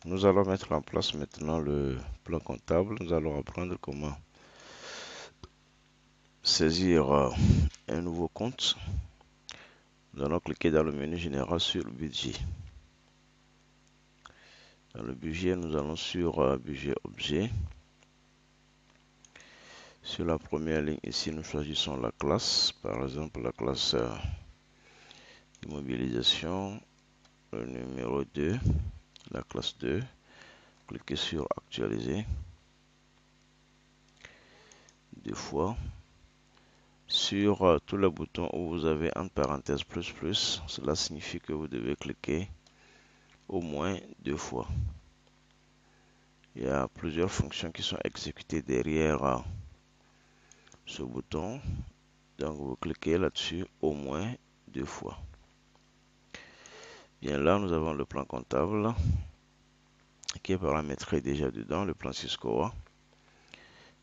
Nous allons mettre en place maintenant le plan comptable. Nous allons apprendre comment saisir un nouveau compte. Nous allons cliquer dans le menu général sur le budget. Dans le budget, nous allons sur budget objet. Sur la première ligne ici, nous choisissons la classe. Par exemple, la classe immobilisation, le numéro 2, la classe 2. Cliquez sur actualiser. Deux fois. Sur tous les boutons où vous avez entre parenthèses plus, cela signifie que vous devez cliquer au moins deux fois. Il y a plusieurs fonctions qui sont exécutées derrière ce bouton. Donc vous cliquez là-dessus au moins deux fois. Bien là, nous avons le plan comptable qui est paramétré déjà dedans, le plan Syscoa.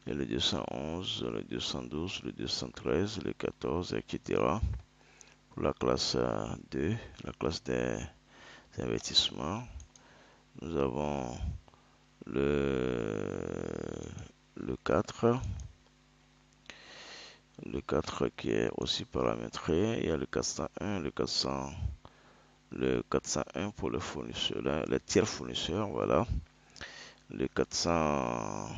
Il y a le 211, le 212, le 213, le 14, etc. Pour la classe 2, la classe des investissements, nous avons le, le 4, le 4 qui est aussi paramétré. Il y a le 401, le 401 pour le fournisseur, les tiers fournisseurs, voilà. Le 400,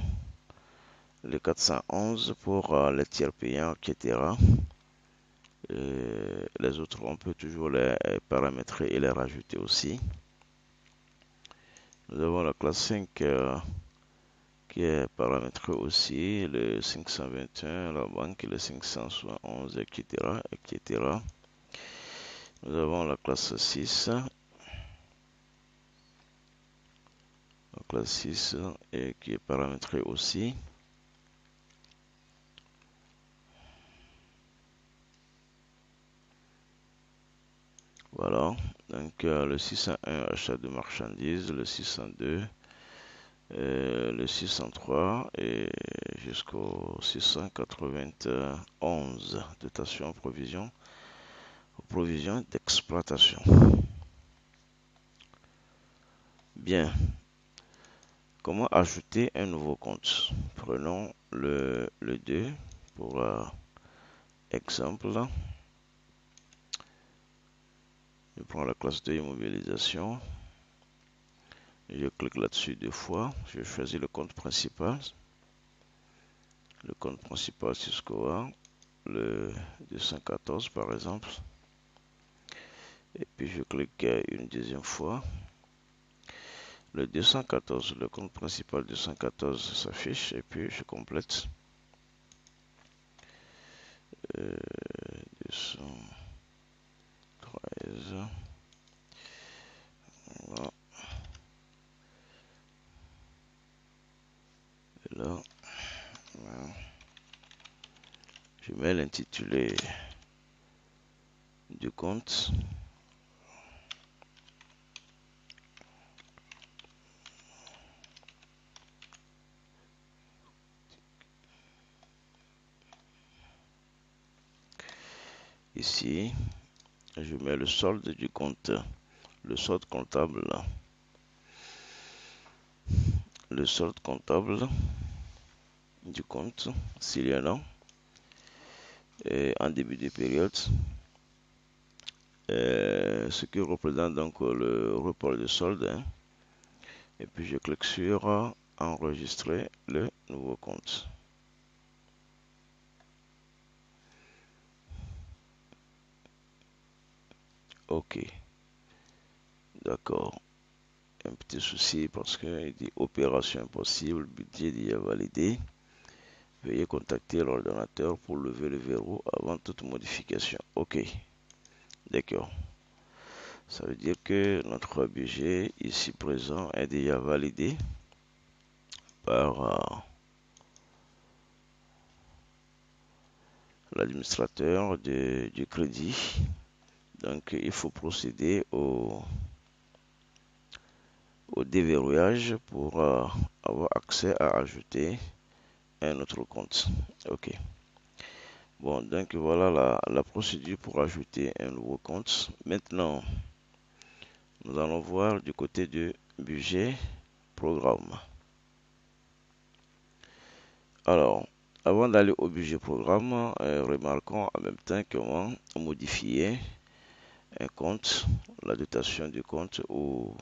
le 411 pour les tiers payants, etc. Les autres, on peut toujours les paramétrer et les rajouter aussi. Nous avons la classe 5 qui est paramétré aussi, le 521, la banque, le 571, etc., etc. Nous avons la classe 6, et qui est paramétrée aussi. Voilà, donc le 601 achat de marchandises, le 602, le 603 et jusqu'au 691, dotation provision d'exploitation. Bien, comment ajouter un nouveau compte? Prenons le 2 pour exemple. Je prends la classe de immobilisation. Je clique là-dessus deux fois. Je choisis le compte principal. Le compte principal Syscoa, le 214 par exemple. Et puis je clique une deuxième fois. Le 214, le compte principal 214 s'affiche et puis je complète. 213. Voilà. Et là, voilà. Je mets l'intitulé du compte. Ici, je mets le solde du compte, le solde comptable, le solde comptable du compte, s'il y en a, et en début de période, ce qui représente donc le report de solde, hein. Et puis je clique sur enregistrer le nouveau compte. Ok, d'accord. Un petit souci parce qu'il dit opération impossible, budget déjà validé. Veuillez contacter l'ordonnateur pour lever le verrou avant toute modification. Ok, d'accord. Ça veut dire que notre budget ici présent est déjà validé par l'administrateur du crédit. Donc il faut procéder au déverrouillage pour avoir accès à ajouter un autre compte. Ok. Bon, donc voilà la procédure pour ajouter un nouveau compte. Maintenant, nous allons voir du côté de budget programme. Alors, avant d'aller au budget programme, remarquons en même temps comment modifier un compte, la dotation du compte ou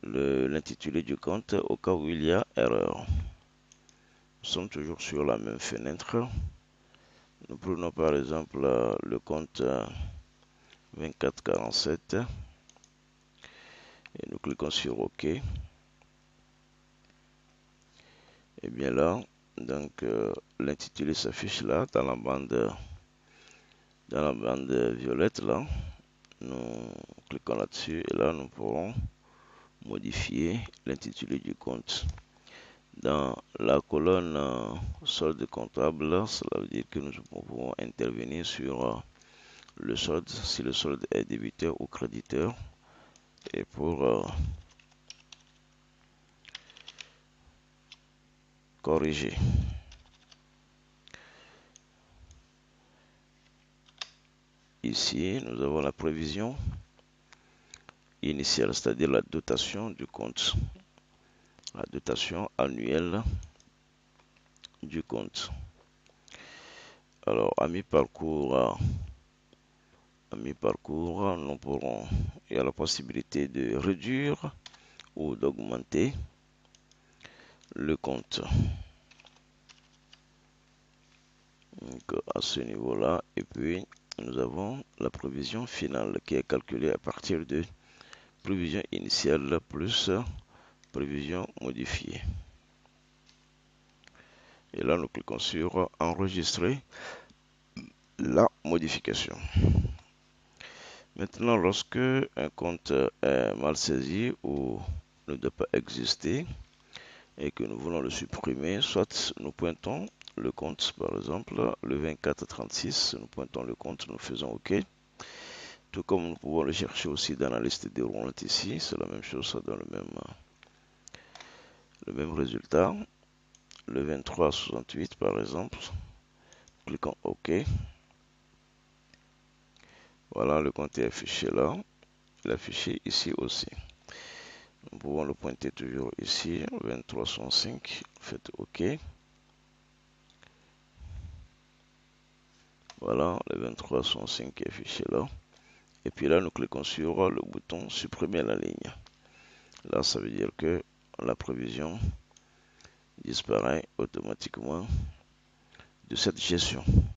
l'intitulé du compte au cas où il y a erreur. Nous sommes toujours sur la même fenêtre. Nous prenons par exemple le compte 2447 et nous cliquons sur OK. Et bien là, donc l'intitulé s'affiche là dans la bande violette là. Nous cliquons là-dessus et là nous pourrons modifier l'intitulé du compte. Dans la colonne solde comptable, cela veut dire que nous pouvons intervenir sur le solde, si le solde est débiteur ou créditeur. Et pour corriger. Ici, nous avons la prévision initiale, c'est-à-dire la dotation du compte, la dotation annuelle du compte. Alors, à mi-parcours, nous pourrons, il y a la possibilité de réduire ou d'augmenter le compte. Donc, à ce niveau-là, et puis nous avons la prévision finale qui est calculée à partir de prévision initiale plus prévision modifiée. Et là, nous cliquons sur enregistrer la modification. Maintenant, lorsque un compte est mal saisi ou ne doit pas exister et que nous voulons le supprimer, soit nous pointons le compte, par exemple, le 2436, nous pointons le compte, nous faisons OK. Tout comme nous pouvons le chercher aussi dans la liste déroulante ici, c'est la même chose, ça donne le même résultat. Le 2368 par exemple, cliquons OK. Voilà, le compte est affiché là, il est affiché ici aussi. Nous pouvons le pointer toujours ici, 2305, faites OK. Voilà, le 2305 est affiché là. Et puis là, nous cliquons sur le bouton supprimer la ligne. Là, ça veut dire que la prévision disparaît automatiquement de cette gestion.